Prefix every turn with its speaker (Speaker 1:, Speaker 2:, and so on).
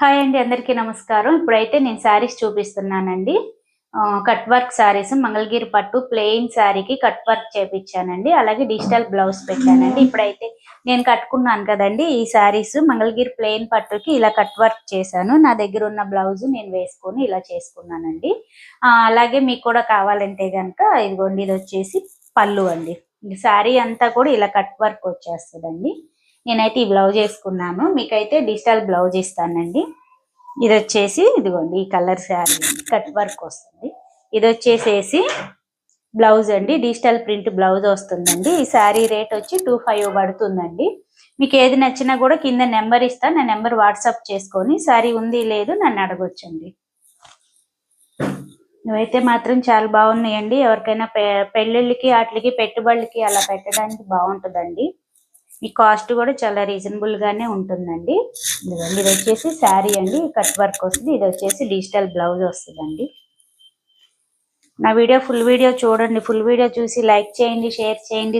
Speaker 1: Hi అండి, అందరికీ నమస్కారం. ఇప్పుడైతే నేను శారీస్ చూపిస్తున్నానండి. కట్ వర్క్ శారీస్, మంగళగిరి పట్టు ప్లెయిన్ శారీకి కట్ వర్క్ చేపించానండి. అలాగే డిజిటల్ బ్లౌజ్ పెట్టానండి. ఇప్పుడైతే నేను కట్టుకున్నాను కదండి ఈ శారీస్, మంగళగిరి ప్లెయిన్ పట్టుకి ఇలా కట్ వర్క్ చేశాను. నా దగ్గర ఉన్న బ్లౌజ్ నేను వేసుకొని ఇలా చేసుకున్నానండి. అలాగే మీకు కూడా కావాలంటే కనుక ఇదిగోండి, ఇది వచ్చేసి పళ్ళు అండి. ఈ శారీ అంతా కూడా ఇలా కట్ వర్క్ వచ్చేస్తుందండి. నేనైతే ఈ బ్లౌజ్ వేసుకున్నాను. మీకైతే డిజిటల్ బ్లౌజ్ ఇస్తానండి. ఇది వచ్చేసి ఇదిగోండి, ఈ కలర్ శారీ కట్ వర్క్ వస్తుంది. ఇది వచ్చేసేసి బ్లౌజ్ అండి, డిజిటల్ ప్రింట్ బ్లౌజ్ వస్తుందండి. ఈ శారీ రేట్ వచ్చి 25 పడుతుందండి. మీకు ఏది నచ్చినా కూడా కింద నెంబర్ ఇస్తాను, నా నెంబర్ వాట్సాప్ చేసుకొని శారీ ఉంది లేదు నన్ను అడగొచ్చండి. ఇవైతే మాత్రం చాలా బాగున్నాయండి. ఎవరికైనా పెళ్ళిళ్ళకి వాటికి పెట్టుబడులకి అలా పెట్టడానికి బాగుంటుందండి. ఈ కాస్ట్ కూడా చాలా రీజనబుల్ గానే ఉంటుందండి. ఇది వచ్చేసి శారీ అండి, కట్ వర్క్ వస్తుంది. ఇది వచ్చేసి డిజిటల్ బ్లౌజ్ వస్తుందండి. నా వీడియో ఫుల్ వీడియో చూడండి. ఫుల్ వీడియో చూసి లైక్ చేయండి, షేర్ చేయండి.